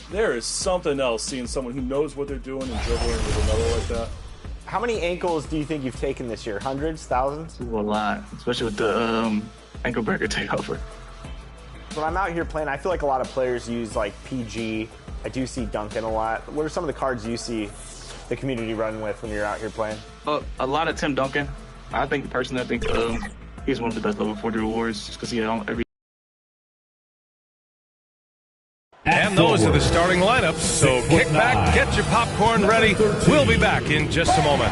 There is something else seeing someone who knows what they're doing and dribbling with another like that. How many ankles do you think you've taken this year? Hundreds? Thousands? A lot, especially with the ankle breaker takeover. When I'm out here playing, I feel like a lot of players use like PG. I do see Duncan a lot. What are some of the cards you see the community run with when you're out here playing? A lot of Tim Duncan. I think he's one of the best level 40 rewards just because he had every. And those are the starting lineups, so kick back, get your popcorn ready. We'll be back in just a moment.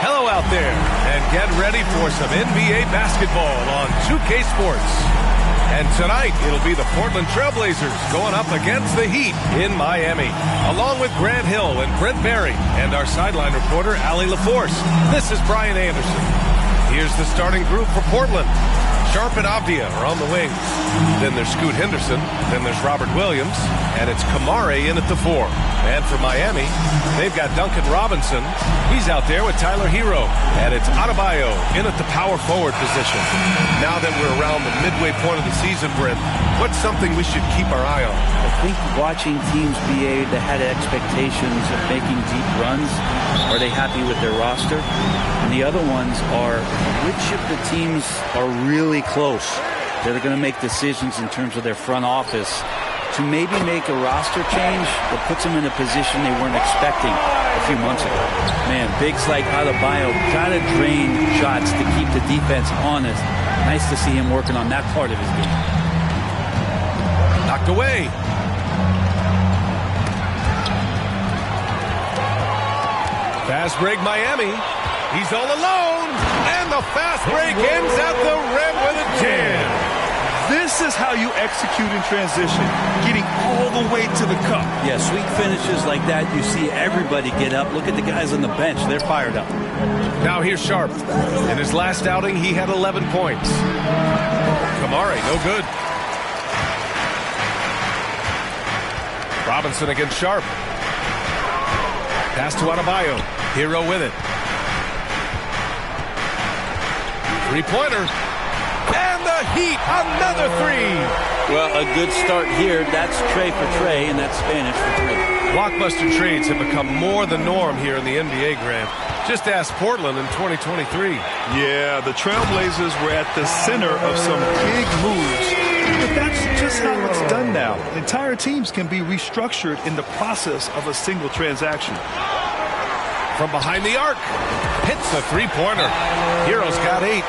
Hello out there, and get ready for some NBA basketball on 2K Sports. And tonight, it'll be the Portland Trailblazers going up against the Heat in Miami, along with Grant Hill and Brent Barry, and our sideline reporter, Allie LaForce. This is Brian Anderson. Here's the starting group for Portland. Sharp and Avdia are on the wings. Then there's Scoot Henderson. Then there's Robert Williams. And it's Kamare in at the 4. And for Miami, they've got Duncan Robinson. He's out there with Tyler Hero. And it's Adebayo in at the power forward position. Now that we're around the midway point of the season, Brent, what's something we should keep our eye on? I think watching teams BA that had expectations of making deep runs, are they happy with their roster? And the other ones are which of the teams are really close that are going to make decisions in terms of their front office to maybe make a roster change that puts them in a position they weren't expecting a few months ago. Man, bigs like Adebayo got to drain shots to keep the defense honest. Nice to see him working on that part of his game. Knocked away. Fast break Miami. He's all alone. And the fast break ends at the rim with a jam. This is how you execute in transition, getting all the way to the cup. Yeah, sweet finishes like that, you see everybody get up. Look at the guys on the bench. They're fired up. Now here's Sharp. In his last outing, he had 11 points. Kamare, no good. Robinson against Sharp. Pass to Adebayo. Hero with it. Three-pointer. And the Heat, another three. Well, a good start here. That's Trey for Trey, and that's Spanish for three. Blockbuster trades have become more the norm here in the NBA, Grant. Just ask Portland in 2023. Yeah, the Trailblazers were at the center of some big moves. But that's just how it's done now. Entire teams can be restructured in the process of a single transaction. From behind the arc, hits a three-pointer. Hero's got 8.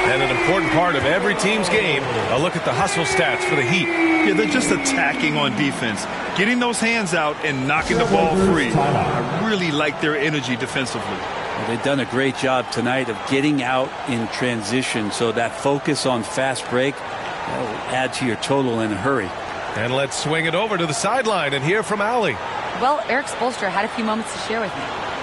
And an important part of every team's game, a look at the hustle stats for the Heat. Yeah, they're just attacking on defense, getting those hands out and knocking the ball free. I really like their energy defensively. Well, they've done a great job tonight of getting out in transition, so that focus on fast break will add to your total in a hurry. And let's swing it over to the sideline and hear from Allie. Well, Eric Spoelstra had a few moments to share with me.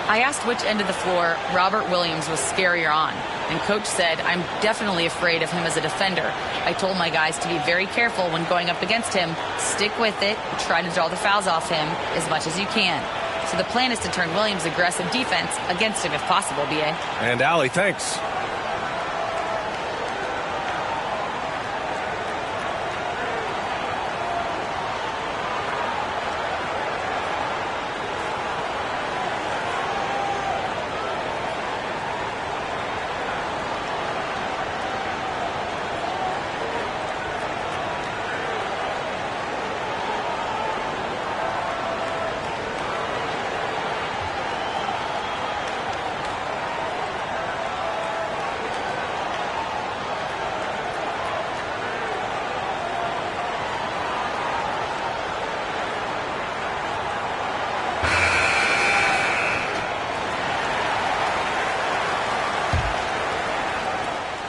I asked which end of the floor Robert Williams was scarier on, and Coach said, I'm definitely afraid of him as a defender. I told my guys to be very careful when going up against him, stick with it, try to draw the fouls off him as much as you can. So the plan is to turn Williams' aggressive defense against him if possible, B.A. And Allie, thanks.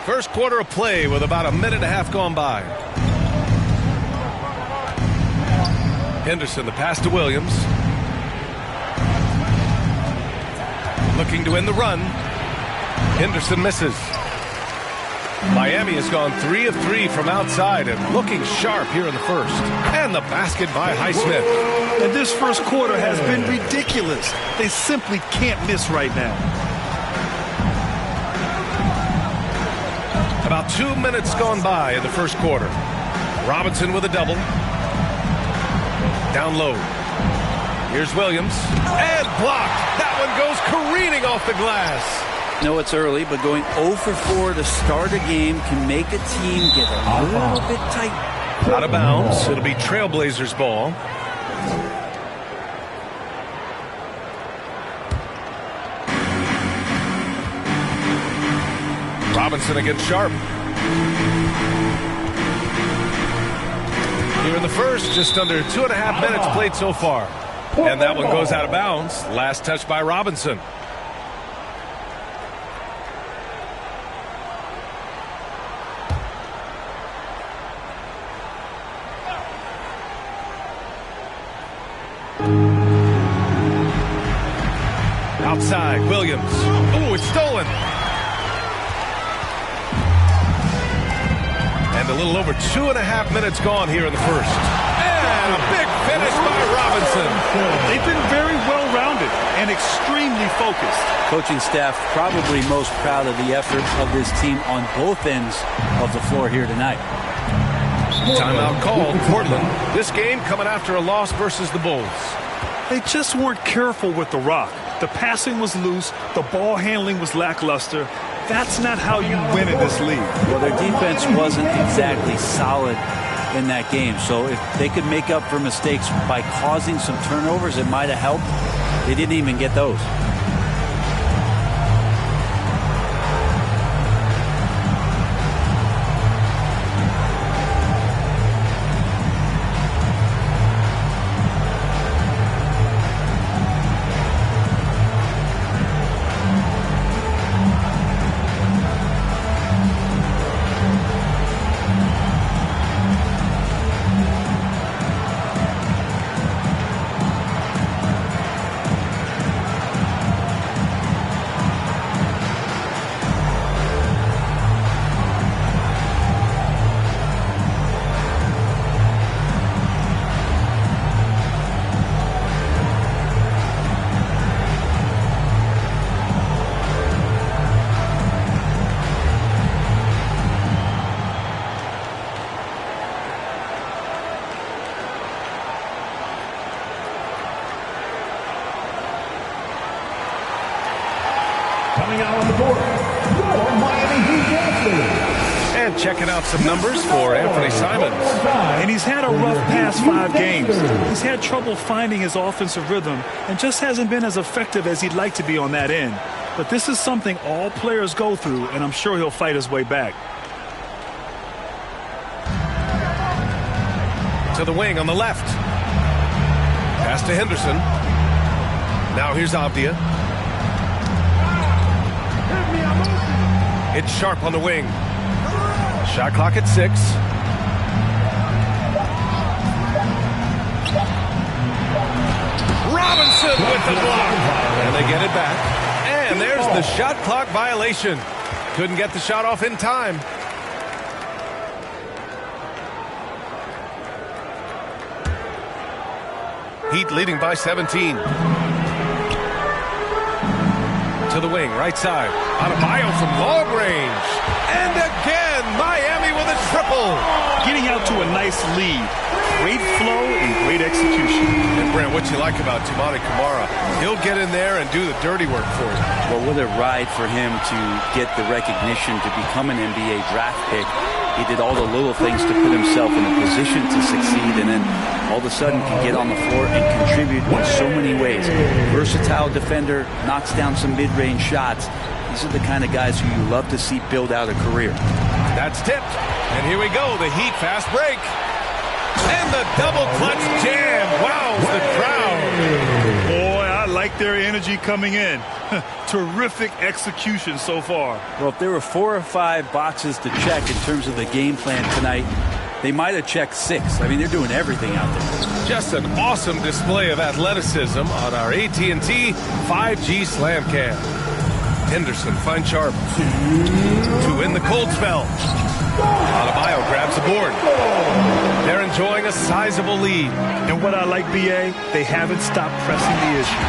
First quarter of play with about a minute and a half gone by. Henderson, the pass to Williams. Looking to end the run. Henderson misses. Miami has gone 3 of 3 from outside and looking sharp here in the first. And the basket by Highsmith. And this first quarter has been ridiculous. They simply can't miss right now. About 2 minutes gone by in the first quarter. Robinson with a double. Down low. Here's Williams. And blocked. That one goes careening off the glass. No, it's early, but going 0 for 4 to start a game can make a team get a little bit tight. Out of bounds. It'll be Trailblazers ball. Robinson against Sharp. Here in the first, just under 2.5 minutes played so far. And that one goes out of bounds. Last touch by Robinson. Outside, Williams. Oh, it's stolen. And a little over 2.5 minutes gone here in the first. And a big finish by Robinson. They've been very well-rounded and extremely focused. Coaching staff probably most proud of the effort of this team on both ends of the floor here tonight. Timeout called. Portland. This game coming after a loss versus the Bulls. They just weren't careful with the rock. The passing was loose. The ball handling was lackluster. That's not how you win in this league. Well, their defense wasn't exactly solid in that game. So if they could make up for mistakes by causing some turnovers, it might have helped. They didn't even get those. And checking out some numbers for Anthony Simons. And he's had a rough past 5 games. He's had trouble finding his offensive rhythm and just hasn't been as effective as he'd like to be on that end. But this is something all players go through, and I'm sure he'll fight his way back. To the wing on the left. Pass to Henderson. Now here's Avdia. It's Sharp on the wing. Shot clock at 6. Robinson with the block. And they get it back. And there's the shot clock violation. Couldn't get the shot off in time. Heat leading by 17. To the wing, right side. Adebayo from long range. And again, Miami with a triple. Getting out to a nice lead. Great flow and great execution. And Brent, what you like about Toumani Camara? He'll get in there and do the dirty work for you. Well, what a ride for him to get the recognition to become an NBA draft pick. He did all the little things to put himself in a position to succeed, and then all of a sudden can get on the floor and contribute in so many ways. Versatile defender, knocks down some mid-range shots. These are the kind of guys who you love to see build out a career. That's tipped. And here we go, the Heat fast break. And the double clutch jam. Wows the crowd. Boy, I like their energy coming in. Terrific execution so far. Well, if there were 4 or 5 boxes to check in terms of the game plan tonight, they might have checked 6. I mean, they're doing everything out there. Just an awesome display of athleticism on our AT&T 5G Slam Cam. Henderson finds Sharp to win the cold spell. Adebayo grabs the board. Darren enjoying a sizable lead. And what I like, BA, they haven't stopped pressing the issue.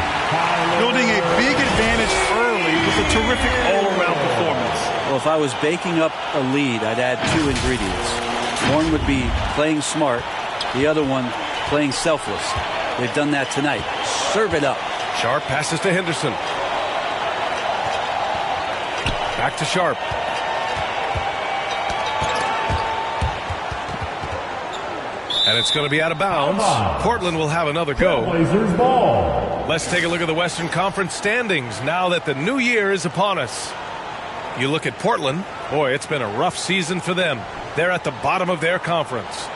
Building a big advantage early with a terrific all-around performance. Well, if I was baking up a lead, I'd add 2 ingredients. One would be playing smart. The other one, playing selfless. They've done that tonight. Serve it up. Sharp passes to Henderson. Back to Sharp. And it's going to be out of bounds. Portland will have another go. Blazers ball. Let's take a look at the Western Conference standings now that the new year is upon us. You look at Portland, boy, it's been a rough season for them. They're at the bottom of their conference.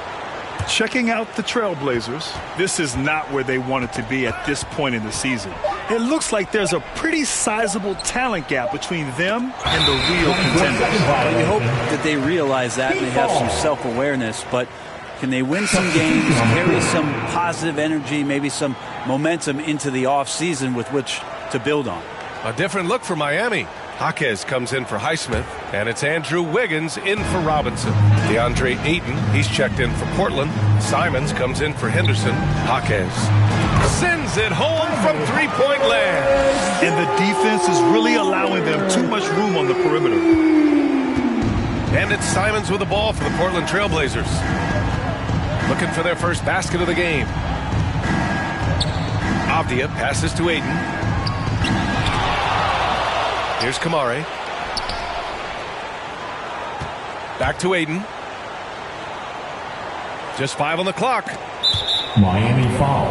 Checking out the Trailblazers, this is not where they wanted to be at this point in the season. It looks like there's a pretty sizable talent gap between them and the real contenders. Well, you hope that they realize that and they have some self-awareness, but can they win some games, carry some positive energy, maybe some momentum into the offseason with which to build on? A different look for Miami. Jaquez comes in for Highsmith, and it's Andrew Wiggins in for Robinson. DeAndre Ayton, he's checked in for Portland. Simons comes in for Henderson. Jaquez sends it home from three-point land. And the defense is really allowing them too much room on the perimeter. And it's Simons with the ball for the Portland Trailblazers. Looking for their first basket of the game. Avdia passes to Ayton. Here's Kamare. Back to Ayton. Just 5 on the clock. Miami foul.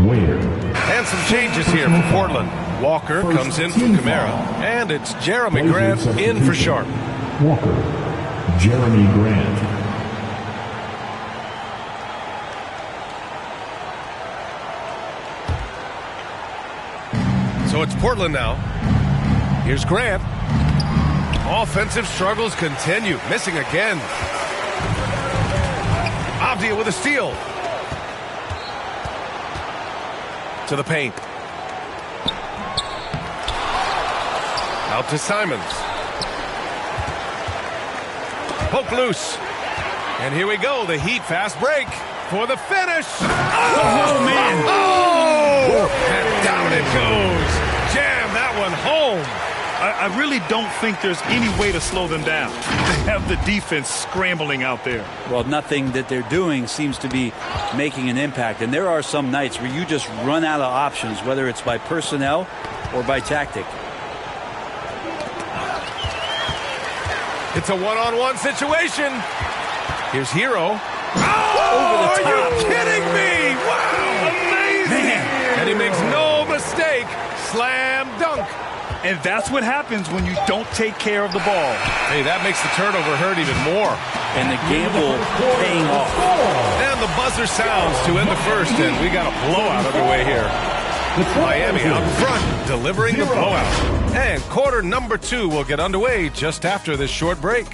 Waiter. And some changes here for Portland. Walker comes in for Kamara. And it's Jeremy Grant in for Sharp. Walker. Jeremy Grant. So it's Portland now. Here's Grant. Offensive struggles continue. Missing again. Avdia with a steal. To the paint. Out to Simons. Poke loose. And here we go. The Heat fast break for the finish. Oh, man. Oh! And down it goes. Jam that one home. I really don't think there's any way to slow them down. They have the defense scrambling out there. Well, nothing that they're doing seems to be making an impact. And there are some nights where you just run out of options, whether it's by personnel or by tactic. It's a one-on-one situation. Here's Hero. Over the top. Are you kidding me? Wow, amazing. Man. And he makes no mistake. Slam dunk. And that's what happens when you don't take care of the ball. Hey, that makes the turnover hurt even more. And the gamble paying off. And the buzzer sounds to end the first, and we got a blowout underway here. Miami out front, delivering the blowout. And quarter number 2 will get underway just after this short break.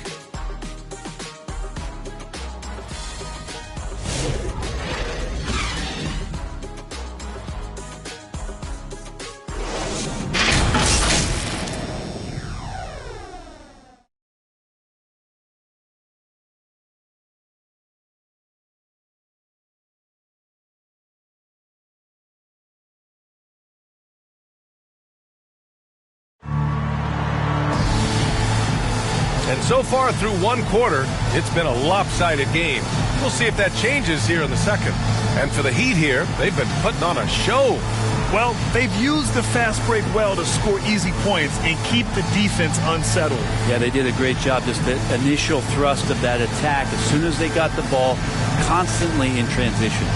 And so far through one quarter, it's been a lopsided game. We'll see if that changes here in the second. And for the Heat here, they've been putting on a show. Well, they've used the fast break well to score easy points and keep the defense unsettled. Yeah, they did a great job. Just the initial thrust of that attack, as soon as they got the ball, constantly in transition.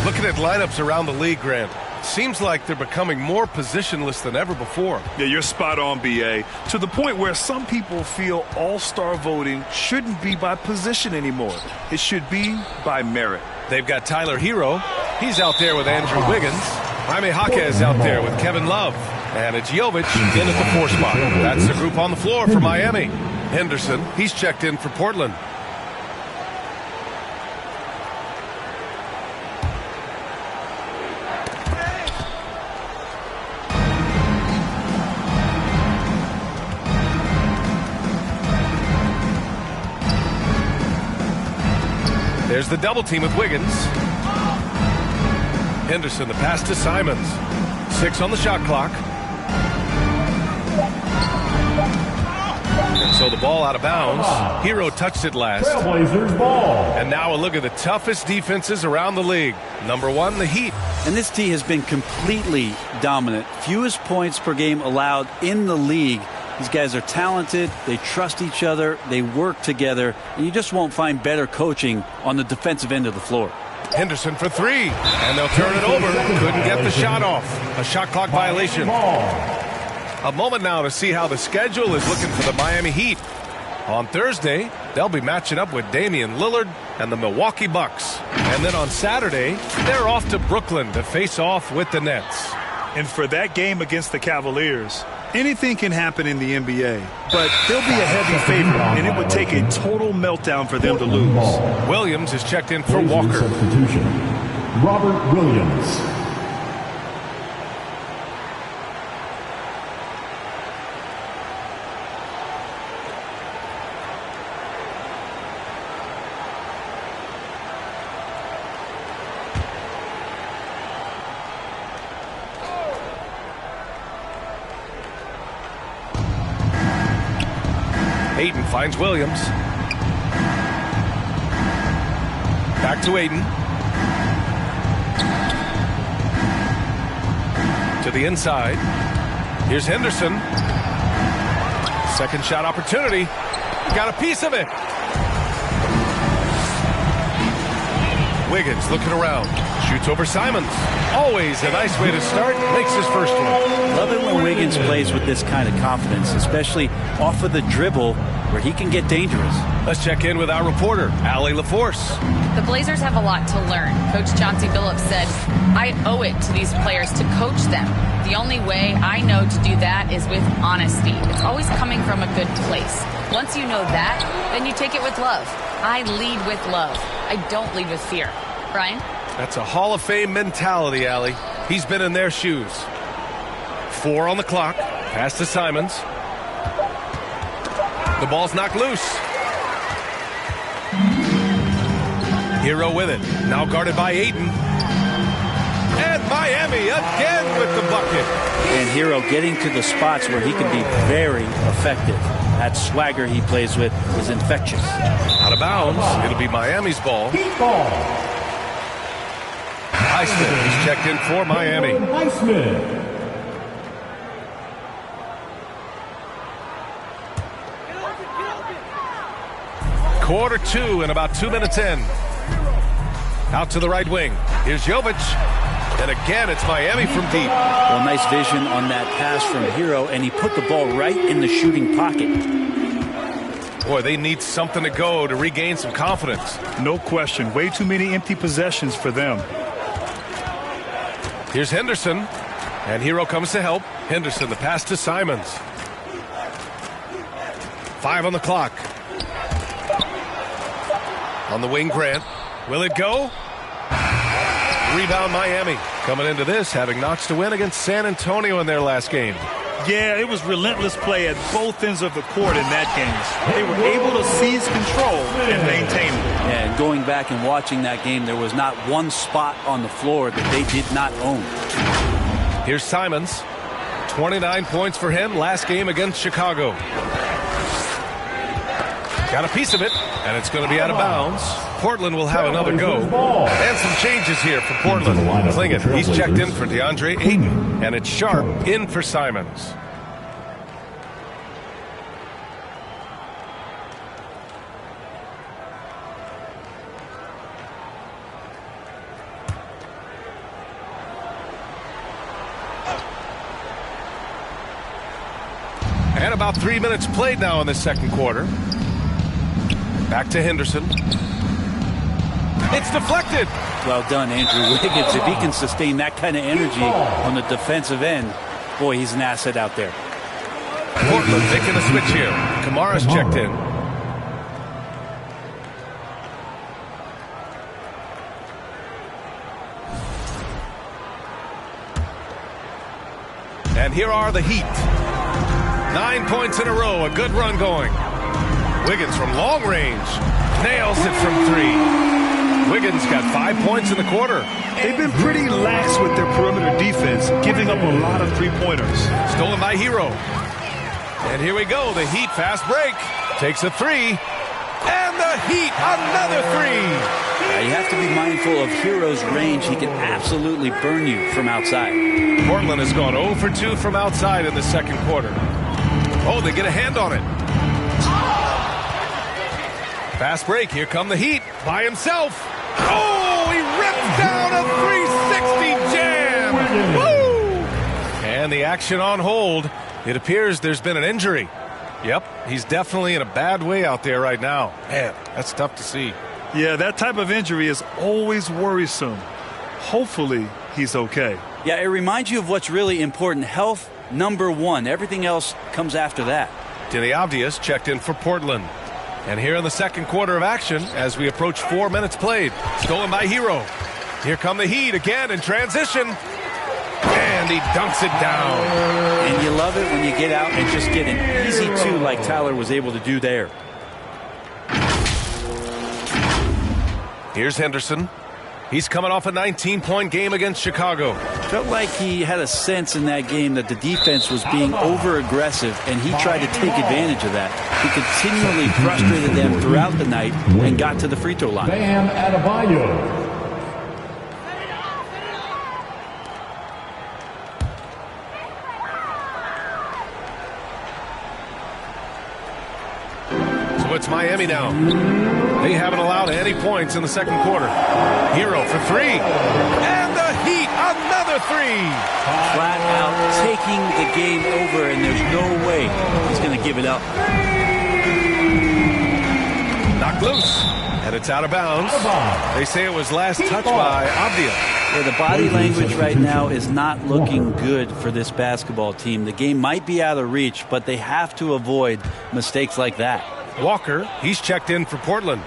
Looking at lineups around the league, Grant, seems like they're becoming more positionless than ever before. Yeah, you're spot on, BA. To the point where some people feel all-star voting shouldn't be by position anymore. It should be by merit. They've got Tyler Hero. He's out there with Andrew Wiggins. Jaime Jaquez out there with Kevin Love. And it's Jovic in at the 4 spot. That's the group on the floor for Miami. Henderson, he's checked in for Portland. There's the double team with Wiggins. Henderson, the pass to Simons. 6 on the shot clock. And so the ball out of bounds. Hero touched it last. Trailblazers ball. And now a look at the toughest defenses around the league. Number 1, the Heat. And this team has been completely dominant. Fewest points per game allowed in the league. These guys are talented. They trust each other. They work together. And you just won't find better coaching on the defensive end of the floor. Henderson for 3. And they'll turn it over. Couldn't get the shot off. A shot clock violation. A moment now to see how the schedule is looking for the Miami Heat. On Thursday, they'll be matching up with Damian Lillard and the Milwaukee Bucks. And then on Saturday, they're off to Brooklyn to face off with the Nets. And for that game against the Cavaliers, anything can happen in the NBA. But they'll be a heavy favorite, and it would take a total meltdown for them to lose. Williams is checked in for Blazers Walker. Substitution. Robert Williams. Ayton finds Williams. Back to Ayton. To the inside. Here's Henderson. Second shot opportunity. Got a piece of it. Wiggins looking around. Shoots over Simons. Always a nice way to start. Makes his first one. Love it when Wiggins plays with this kind of confidence, especially off of the dribble where he can get dangerous. Let's check in with our reporter, Allie LaForce. The Blazers have a lot to learn. Coach Chauncey Billups said, I owe it to these players to coach them. The only way I know to do that is with honesty. It's always coming from a good place. Once you know that, then you take it with love. I lead with love. I don't lead with fear. Brian? That's a Hall of Fame mentality, Allie. He's been in their shoes. 4 on the clock. Pass to Simons. The ball's knocked loose. Hero with it. Now guarded by Ayton. And Miami again with the bucket. And Hero getting to the spots where he can be very effective. That swagger he plays with is infectious. Out of bounds. It'll be Miami's ball. Heat ball. Highsmith is checked in for Miami. Highsmith. Quarter 2 and about 2 minutes in. Out to the right wing. Here's Jovic. And again, it's Miami from deep. Well, nice vision on that pass from Hero, and he put the ball right in the shooting pocket. Boy, they need something to go to regain some confidence. No question. Way too many empty possessions for them. Here's Henderson. And Hero comes to help. Henderson, the pass to Simons. 5 on the clock. On the wing, Grant. Will it go? Rebound Miami. Coming into this, having notched a win against San Antonio in their last game. Yeah, it was relentless play at both ends of the court in that game. They were able to seize control and maintain it. Yeah, and going back and watching that game, there was not one spot on the floor that they did not own. Here's Simons. 29 points for him last game against Chicago. Got a piece of it, and it's going to be out of bounds. Portland will have another go. And some changes here for Portland. Klingin, he's checked in for DeAndre Ayton, and it's Sharp in for Simons. And about 3 minutes played now in the second quarter. Back to Henderson. It's deflected. Well done, Andrew Wiggins. If he can sustain that kind of energy on the defensive end, boy, he's an asset out there. Portland making a switch here. Kamara's checked in. And here are the Heat. 9 points in a row. A good run going. Wiggins from long range. Nails it from 3. Wiggins got 5 points in the quarter. They've been pretty lax with their perimeter defense, giving up a lot of three-pointers. Stolen by Hero. And here we go. The Heat fast break. Takes a three. And the Heat, another three. You have to be mindful of Hero's range. He can absolutely burn you from outside. Portland has gone 0 for 2 from outside in the second quarter. Oh, they get a hand on it. Fast break. Here come the Heat by himself. Oh, he rips down a 360 jam. Woo! And the action on hold. It appears there's been an injury. Yep, he's definitely in a bad way out there right now. Man, that's tough to see. Yeah, that type of injury is always worrisome. Hopefully, he's okay. Yeah, it reminds you of what's really important. Health, number one. Everything else comes after that. Darius checked in for Portland. And here in the second quarter of action, as we approach 4 minutes played, stolen by Hero. Here come the Heat again in transition. And he dunks it down. And you love it when you get out and just get an easy two like Tyler was able to do there. Here's Henderson. He's coming off a 19-point game against Chicago. Felt like he had a sense in that game that the defense was being over-aggressive, and he tried to take advantage of that. He continually frustrated them throughout the night and got to the free throw line. Bam Adebayo. It's Miami now. They haven't allowed any points in the second quarter. Hero for three. And the Heat, another three. Flat out taking the game over, and there's no way he's going to give it up. Knocked loose. And it's out of bounds. They say it was last touched by Avdia. Yeah, the body language right now is not looking good for this basketball team. The game might be out of reach, but they have to avoid mistakes like that. Walker, he's checked in for Portland.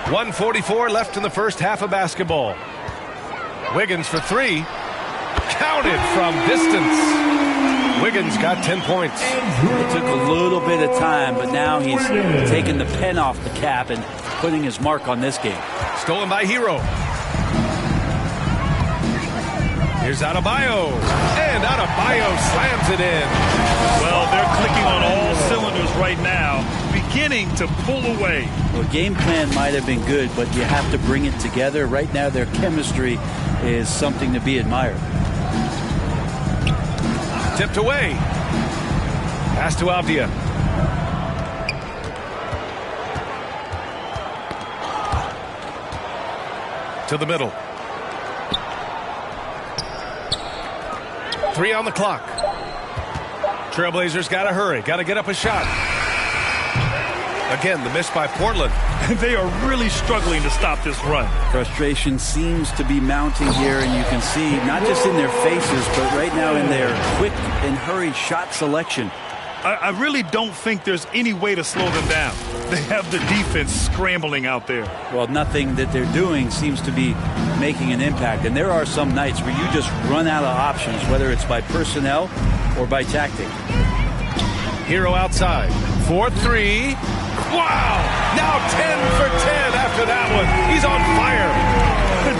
1:44 left in the first half of basketball. Wiggins for three. Counted from distance. Wiggins got 10 points. It took a little bit of time, but now he's taking the pen off the cap and putting his mark on this game. Stolen by Hero. Here's Adebayo. And Adebayo slams it in. Well, they're clicking on all cylinders right now, beginning to pull away. Well, game plan might have been good, but you have to bring it together. Right now, their chemistry is something to be admired. Tipped away. Pass to Avdia. To the middle. 3 on the clock. Trailblazers got to hurry. Got to get up a shot. Again, the miss by Portland. They are really struggling to stop this run. Frustration seems to be mounting here, and you can see not just in their faces, but right now in their quick and hurried shot selection. I really don't think there's any way to slow them down. They have the defense scrambling out there. Well, nothing that they're doing seems to be making an impact. And there are some nights where you just run out of options, whether it's by personnel or by tactic. Hero outside. 4-3. Wow! Now 10 for 10 after that one. He's on fire.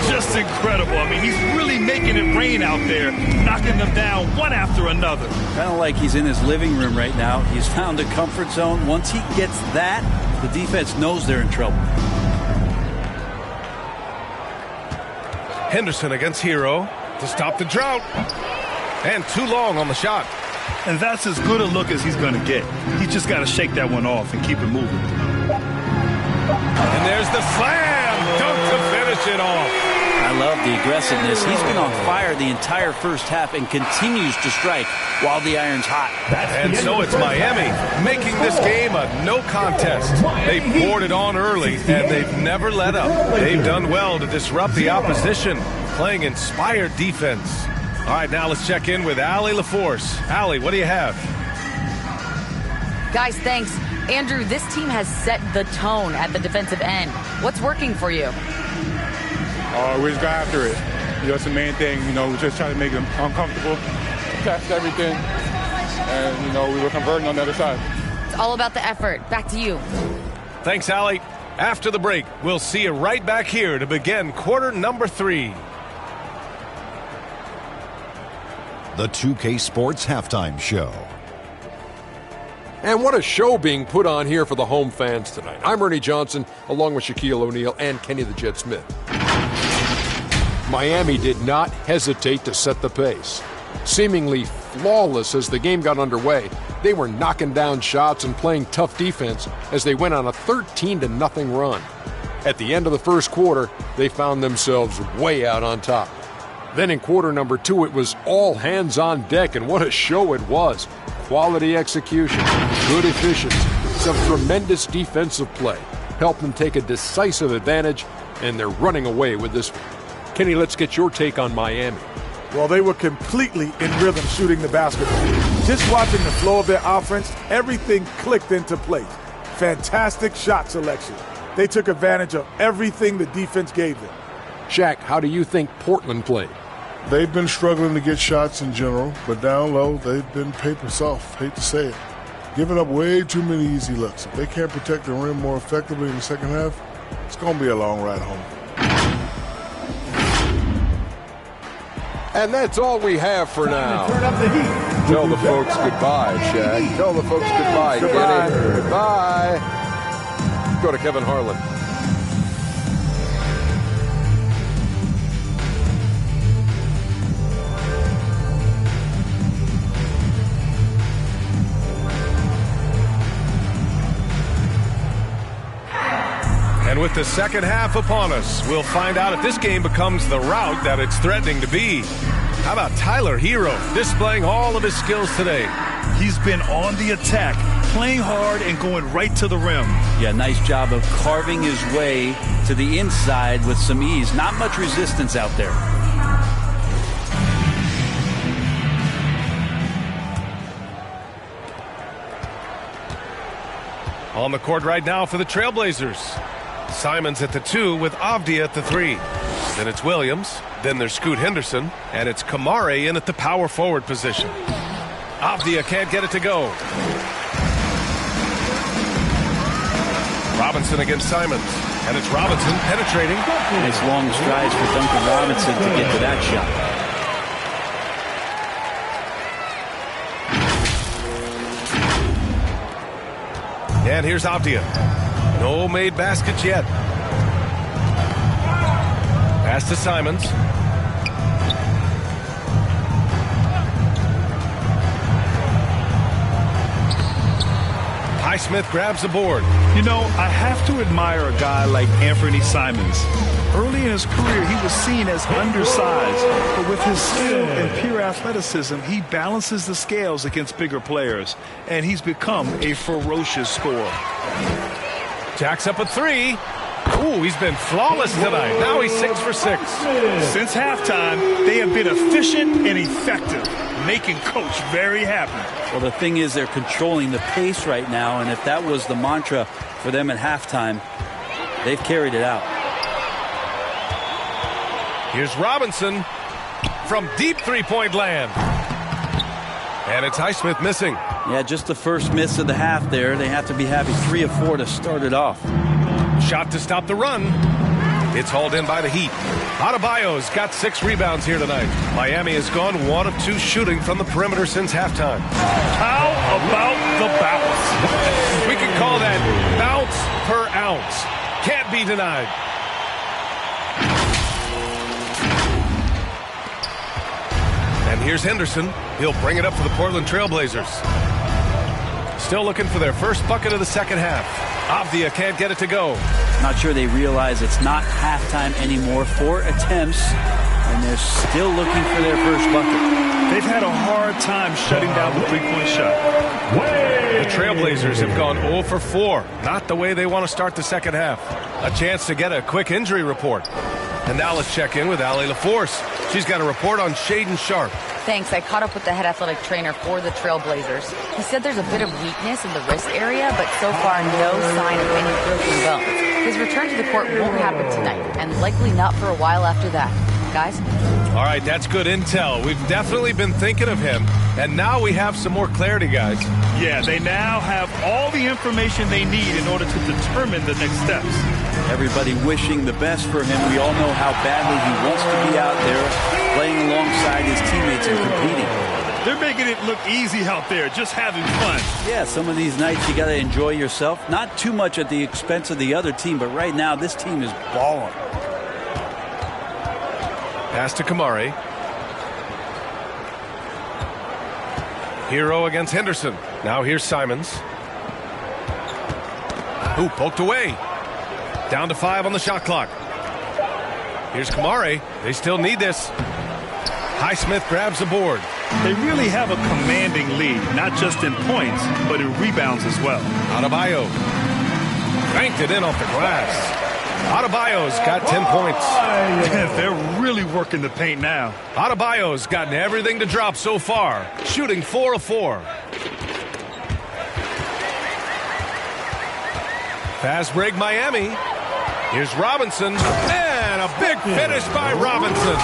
Just incredible. I mean, he's really making it rain out there, knocking them down one after another. Kind of like he's in his living room right now. He's found a comfort zone. Once he gets that, the defense knows they're in trouble. Henderson against Hero to stop the drought. And too long on the shot. And that's as good a look as he's going to get. He's just got to shake that one off and keep it moving. And there's the slam dunk to finish it off. I love the aggressiveness. He's been on fire the entire first half and continues to strike while the iron's hot. And so it's Miami making this game a no contest. They poured it on early, and they've never let up. They've done well to disrupt the opposition, playing inspired defense. All right, now let's check in with Allie LaForce. Allie, what do you have? Guys, thanks. Andrew, this team has set the tone at the defensive end. What's working for you? We just got after it. That's the main thing. We're just trying to make them uncomfortable, test everything, and, we were converting on the other side. It's all about the effort. Back to you. Thanks, Allie. After the break, we'll see you right back here to begin quarter number 3. The 2K Sports Halftime Show. And what a show being put on here for the home fans tonight. I'm Ernie Johnson, along with Shaquille O'Neal and Kenny the Jet Smith. Miami did not hesitate to set the pace. Seemingly flawless as the game got underway, they were knocking down shots and playing tough defense as they went on a 13-0 run. At the end of the first quarter, they found themselves way out on top. Then in quarter number 2, it was all hands on deck, and what a show it was. Quality execution, good efficiency, some tremendous defensive play helped them take a decisive advantage, and they're running away with this one. Kenny, let's get your take on Miami. Well, they were completely in rhythm shooting the basketball. Just watching the flow of their offense, everything clicked into place. Fantastic shot selection. They took advantage of everything the defense gave them. Shaq, how do you think Portland played? They've been struggling to get shots in general, but down low, they've been paper soft, hate to say it. Giving up way too many easy looks. If they can't protect the rim more effectively in the second half, it's going to be a long ride home. And that's all we have for now. Turn up the heat. Tell the folks goodbye, Shaq. Tell the folks goodbye, Kenny. Goodbye. Go to Kevin Harlan. And with the second half upon us, we'll find out if this game becomes the rout that it's threatening to be. How about Tyler Hero displaying all of his skills today? He's been on the attack, playing hard and going right to the rim. Yeah, nice job of carving his way to the inside with some ease. Not much resistance out there. On the court right now for the Trailblazers. Simons at the 2 with Avdia at the 3. Then it's Williams. Then there's Scoot Henderson. And it's Kamare in at the power forward position. Avdia can't get it to go. Robinson against Simons. And it's Robinson penetrating. Nice long strides for Duncan Robinson to get to that shot. And here's Avdia. No made baskets yet. Pass to Simons. Highsmith grabs the board. You know, I have to admire a guy like Anthony Simons. Early in his career, he was seen as undersized, but with his skill and pure athleticism, he balances the scales against bigger players, and he's become a ferocious scorer. Jacks up a 3. Ooh, he's been flawless tonight. Now he's 6 for 6. Since halftime, they have been efficient and effective, making Coach very happy. Well, the thing is, they're controlling the pace right now, and if that was the mantra for them at halftime, they've carried it out. Here's Robinson from deep three-point land. And it's Highsmith missing. Yeah, just the first miss of the half there. They have to be happy 3 of 4 to start it off. Shot to stop the run. It's hauled in by the Heat. Adebayo's got 6 rebounds here tonight. Miami has gone 1 of 2 shooting from the perimeter since halftime. How about the bounce? We can call that bounce per ounce. Can't be denied. And here's Henderson. He'll bring it up for the Portland Trailblazers. Still looking for their first bucket of the second half. Avdia can't get it to go. Not sure they realize it's not halftime anymore. 4 attempts, and they're still looking for their first bucket. They've had a hard time shutting down the three-point shot. The Trailblazers have gone 0 for 4. Not the way they want to start the second half. A chance to get a quick injury report. And now let's check in with Allie LaForce. She's got a report on Shaedon Sharpe. Thanks. I caught up with the head athletic trainer for the Trailblazers. He said there's a bit of weakness in the wrist area, but so far no sign of any broken bones. His return to the court won't happen tonight, and likely not for a while after that. Guys? All right, that's good intel. We've definitely been thinking of him. And now we have some more clarity, guys. Yeah, they now have all the information they need in order to determine the next steps. Everybody wishing the best for him. We all know how badly he wants to be out there playing alongside his teammates and competing. They're making it look easy out there, just having fun. Yeah, some of these nights you got to enjoy yourself. Not too much at the expense of the other team, but right now this team is balling. Pass to Kamari. Hero against Henderson. Now here's Simons. Who poked away. Down to 5 on the shot clock. Here's Kamari. They still need this. Highsmith grabs the board. They really have a commanding lead, not just in points, but in rebounds as well. Adebayo banked it in off the glass. Adebayo's got 10 points. They're really working the paint now. Adebayo's gotten everything to drop so far, shooting 4 of 4. Fast break Miami. Here's Robinson, and a big finish by Robinson.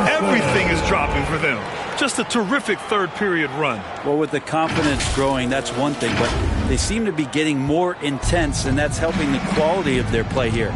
Everything is dropping for them. Just a terrific third period run. Well, with the confidence growing, that's one thing, but they seem to be getting more intense, and that's helping the quality of their play here.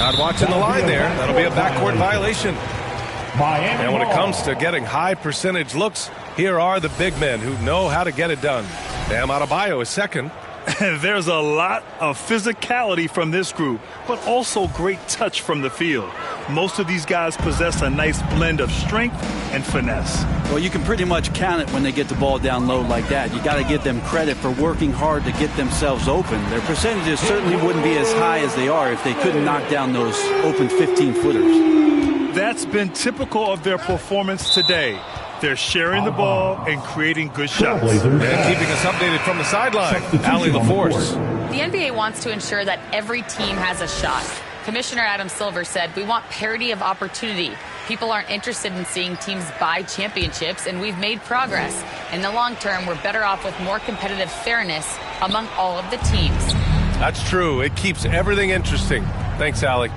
Not watching the line there. That'll be a backcourt violation. And when it comes to getting high percentage looks, here are the big men who know how to get it done. Bam Adebayo is second. There's a lot of physicality from this group, but also great touch from the field. Most of these guys possess a nice blend of strength and finesse. Well, you can pretty much count it when they get the ball down low like that. You got to give them credit for working hard to get themselves open. Their percentages certainly wouldn't be as high as they are if they couldn't knock down those open 15-footers. That's been typical of their performance today. They're sharing the ball and creating good shots. And keeping us updated from the sideline, Allie LaForce. The NBA wants to ensure that every team has a shot. Commissioner Adam Silver said, "We want parity of opportunity. People aren't interested in seeing teams buy championships, and we've made progress. In the long term, we're better off with more competitive fairness among all of the teams." That's true. It keeps everything interesting. Thanks, Allie.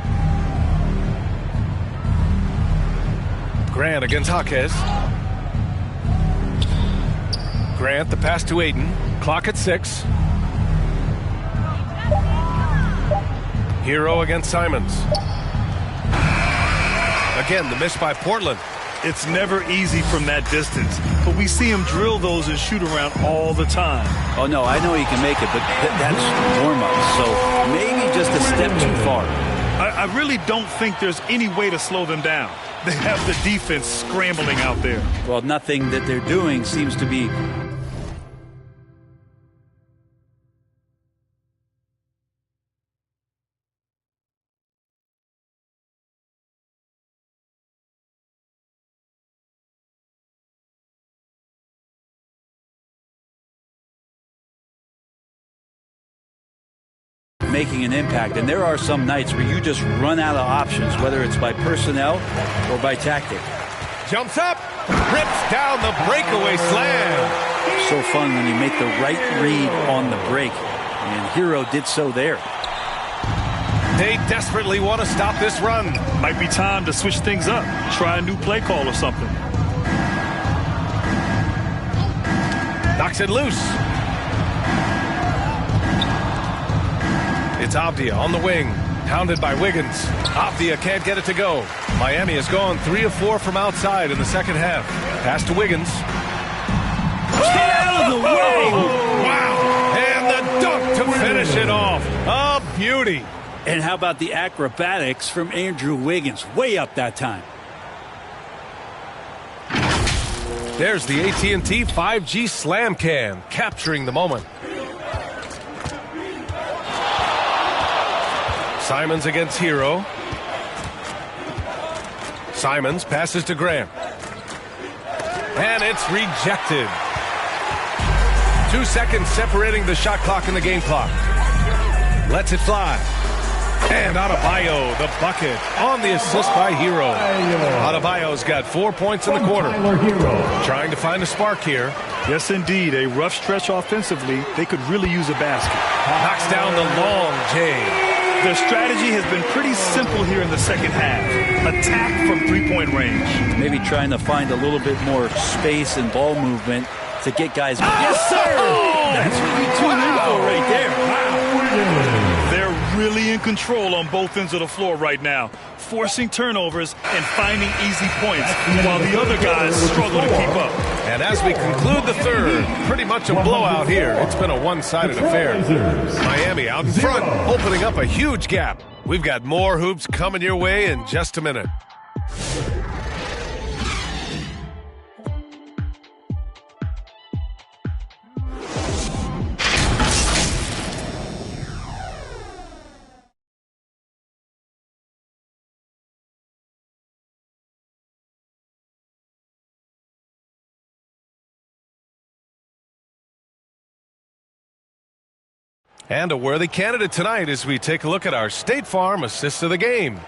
Grant against Jaquez. Grant, the pass to Aiden. Clock at 6. Hero against Simons. Again, the miss by Portland. It's never easy from that distance, but we see him drill those and shoot around all the time. Oh, no, I know he can make it, but that's warm-up, so maybe just a step too far. I really don't think there's any way to slow them down. They have the defense scrambling out there. Well, nothing that they're doing seems to be... making an impact, and there are some nights where you just run out of options, whether it's by personnel or by tactic. Jumps up, rips down the breakaway slam. So fun when you make the right read on the break, and Hero did so there. They desperately want to stop this run. Might be time to switch things up, try a new play call or something. Knocks it loose. It's Avdia on the wing, hounded by Wiggins. Avdia can't get it to go. Miami has gone 3 of 4 from outside in the second half. Pass to Wiggins. Get out of the way! Wow! And the dunk to finish it off. A beauty. And how about the acrobatics from Andrew Wiggins? Way up that time. There's the AT&T 5G Slam Cam, capturing the moment. Simons against Hero. Simons passes to Grant. And it's rejected. 2 seconds separating the shot clock and the game clock. Lets it fly. And Adebayo, the bucket, on the assist by Hero. Adebayo's got 4 points in the quarter. Trying to find a spark here. Yes, indeed. A rough stretch offensively. They could really use a basket. Knocks down the long J. Their strategy has been pretty simple here in the second half. Attack from three-point range. Maybe trying to find a little bit more space and ball movement to get guys. Yes, sir! That's what you tune in for right there. Wow. They're really in control on both ends of the floor right now, forcing turnovers and finding easy points, while the other guys struggle to keep up. And as we conclude the third, pretty much a blowout here. It's been a one-sided affair. Miami out in front, opening up a huge gap. We've got more hoops coming your way in just a minute. And a worthy candidate tonight as we take a look at our State Farm assist of the game.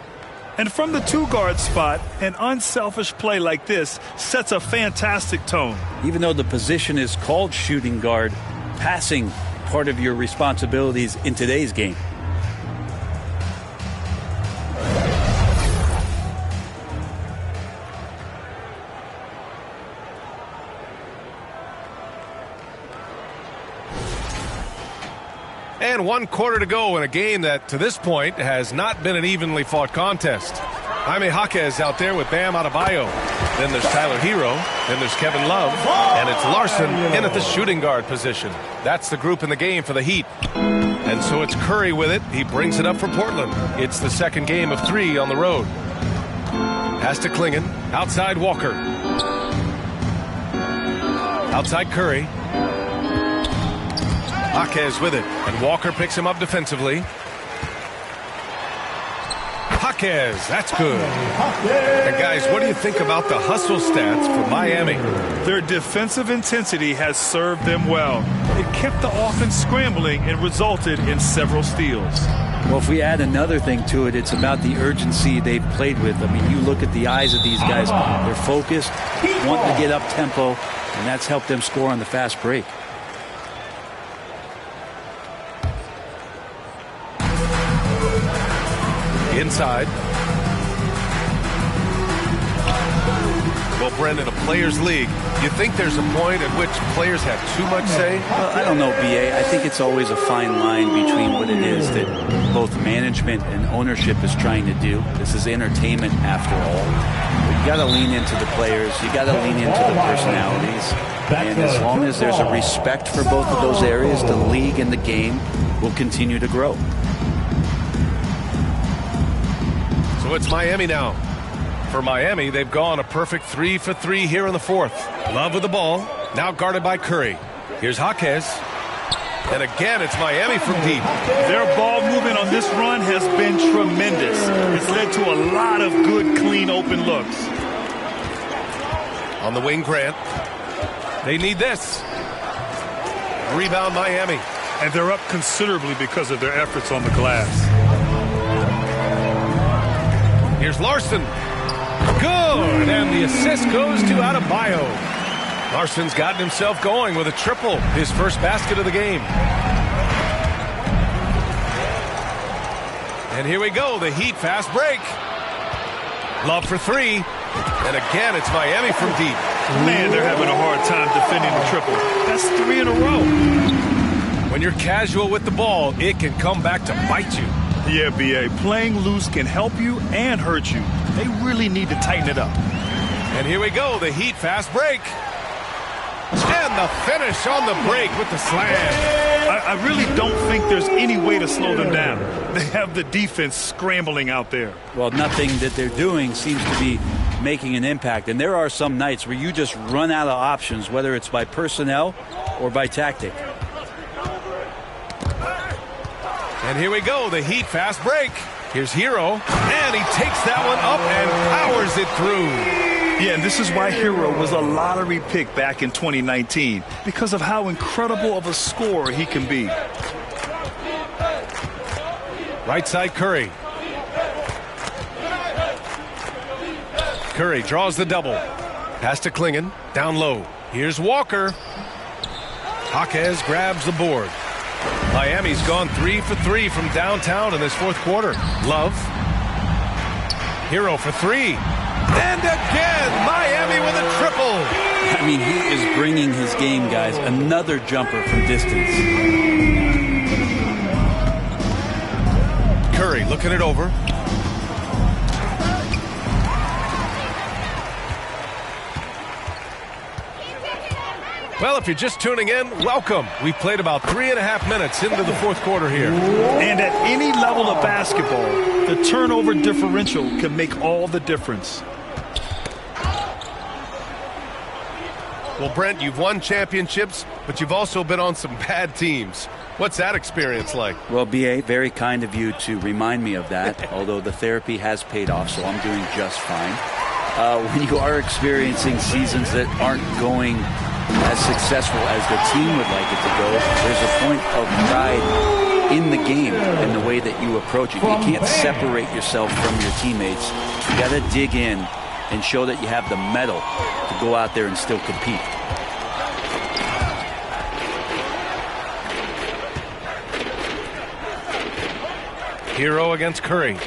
And from the two-guard spot, an unselfish play like this sets a fantastic tone. Even though the position is called shooting guard, passing part of your responsibilities in today's game. And 1 quarter to go in a game that, to this point, has not been an evenly fought contest. Jaime Jaquez out there with Bam Adebayo. Then there's Tyler Hero. Then there's Kevin Love. And it's Larson in at the shooting guard position. That's the group in the game for the Heat. And so it's Curry with it. He brings it up for Portland. It's the second game of 3 on the road. Pass to Klingon. Outside Walker. Outside Curry. Jaquez with it, and Walker picks him up defensively. Jaquez, that's good. And guys, what do you think about the hustle stats for Miami? Their defensive intensity has served them well. It kept the offense scrambling and resulted in several steals. Well, if we add another thing to it, it's about the urgency they've played with. I mean, you look at the eyes of these guys. They're focused, wanting to get up tempo, and that's helped them score on the fast break. Inside. Well, Brendan, a players' league, you think there's a point at which players have too much say? Well, I don't know, B.A. I think it's always a fine line between what it is that both management and ownership is trying to do. This is entertainment after all. But you got to lean into the players. You got to lean into the personalities. And as long as there's a respect for both of those areas, the league and the game will continue to grow. So it's Miami now. For Miami, they've gone a perfect 3 for 3 here in the fourth. Love with the ball. Now guarded by Curry. Here's Jaquez. And again, it's Miami from deep. Their ball movement on this run has been tremendous. It's led to a lot of good, clean, open looks. On the wing, Grant. They need this. Rebound, Miami. And they're up considerably because of their efforts on the glass. Here's Larson. Good. And the assist goes to Adebayo. Larson's gotten himself going with a triple. His first basket of the game. And here we go. The Heat fast break. Love for 3. And again, it's Miami from deep. Man, they're having a hard time defending the triple. That's 3 in a row. When you're casual with the ball, it can come back to bite you. Yeah, B.A. Playing loose can help you and hurt you. They really need to tighten it up. And here we go, the Heat fast break. And the finish on the break with the slam. I really don't think there's any way to slow them down. They have the defense scrambling out there. Well, nothing that they're doing seems to be making an impact. And there are some nights where you just run out of options, whether it's by personnel or by tactic. And here we go, the Heat fast break. Here's Hero, and he takes that one up and powers it through. Yeah, and this is why Hero was a lottery pick back in 2019, because of how incredible of a scorer he can be. Right side Curry. Curry draws the double. Pass to Klingon, down low. Here's Walker. Jaquez grabs the board. Miami's gone 3 for 3 from downtown in this fourth quarter. Love. Hero for 3. And again, Miami with a triple. I mean, he is bringing his game, guys. Another jumper from distance. Curry looking it over. Well, if you're just tuning in, welcome. We've played about 3.5 minutes into the fourth quarter here. And at any level of basketball, the turnover differential can make all the difference. Well, Brent, you've won championships, but you've also been on some bad teams. What's that experience like? Well, B.A., very kind of you to remind me of that, although the therapy has paid off, so I'm doing just fine. When you are experiencing seasons that aren't going as successful as the team would like it to go, there's a point of pride in the game in the way that you approach it. You can't separate yourself from your teammates. You got to dig in and show that you have the mettle to go out there and still compete. Hero against Curry.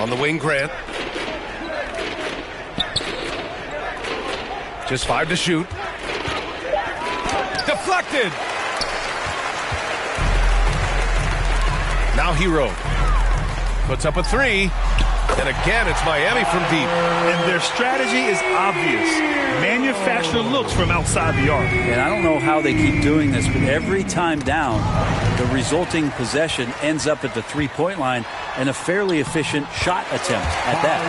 On the wing, Grant. Just 5 to shoot. Deflected. Now Hero puts up a 3. And again, it's Miami from deep. And their strategy is obvious. Manufacture looks from outside the arc. And I don't know how they keep doing this, but every time down, the resulting possession ends up at the three-point line and a fairly efficient shot attempt at that.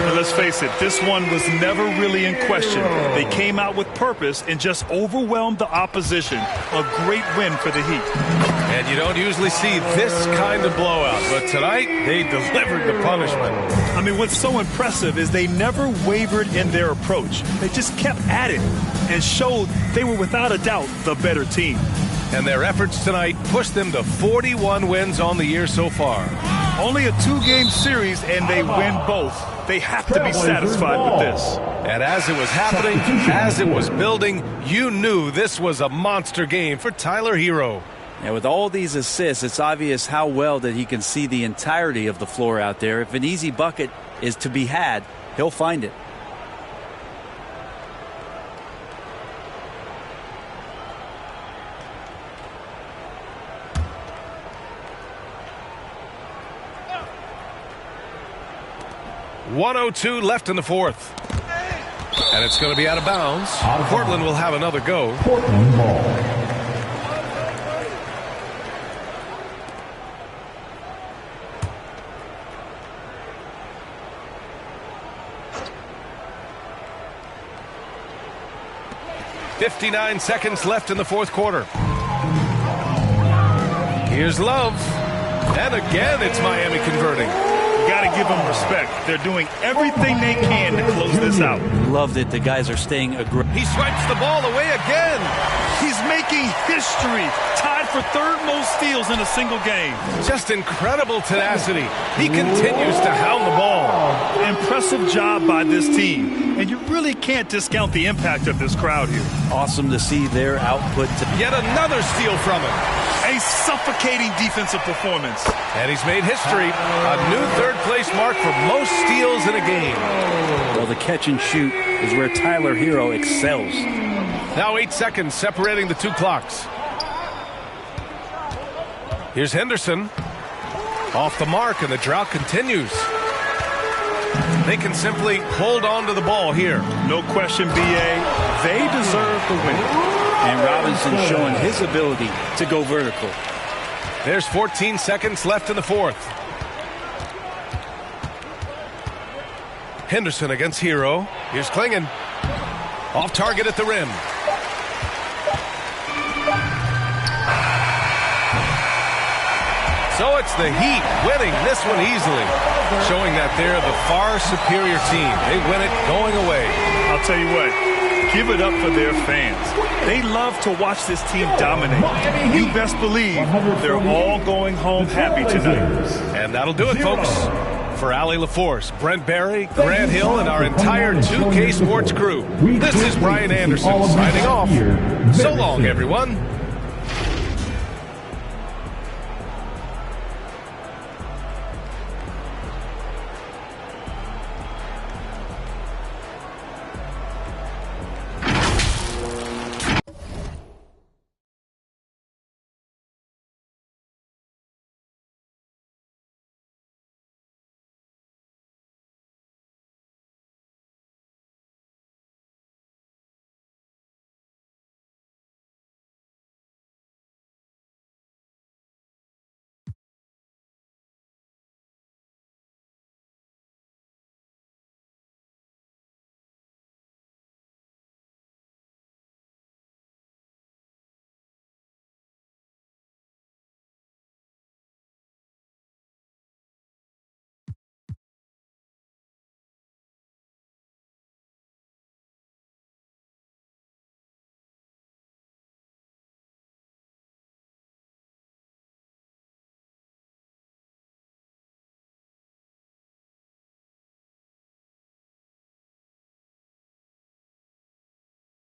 And let's face it, this one was never really in question. They came out with purpose and just overwhelmed the opposition. A great win for the Heat. And you don't usually see this kind of blowout, but tonight they delivered the punishment. I mean, what's so impressive is they never wavered in their approach. They just kept at it and showed they were without a doubt the better team. And their efforts tonight pushed them to 41 wins on the year so far. Only a 2-game series, and they win both. They have to be satisfied with this. And as it was happening, as it was building, you knew this was a monster game for Tyler Hero. And with all these assists, it's obvious how well that he can see the entirety of the floor out there. If an easy bucket is to be had, he'll find it. .102 left in the fourth. And it's going to be out of bounds. Portland will have another go. Portland ball. .59 seconds left in the fourth quarter. Here's Love. And again, it's Miami converting. Got to give them respect. They're doing everything they can to close this out. Love that the guys are staying aggressive. He swipes the ball away again. He's making history. Tied for third most steals in a single game. Just incredible tenacity. He continues to hound the ball. Impressive job by this team. And you really can't discount the impact of this crowd here. Awesome to see their output. Yet another steal from him. A suffocating defensive performance. And he's made history. A new third-place mark for most steals in a game. Well, the catch and shoot is where Tyler Hero excels. Now 8 seconds separating the two clocks. Here's Henderson. Off the mark, and the drought continues. They can simply hold on to the ball here. No question, B.A. They deserve the win. And Robinson showing his ability to go vertical. There's 14 seconds left in the fourth. Henderson against Hero. Here's Klingon. Off target at the rim. So it's the Heat winning this one easily, showing that they're the far superior team. They win it going away. I'll tell you what, give it up for their fans. They love to watch this team dominate. You best believe they're all going home happy tonight. And that'll do it, folks. For Ali LaForce, Brent Barry, Grant Hill, and our entire 2K Sports crew, this is Brian Anderson signing off. So long, everyone.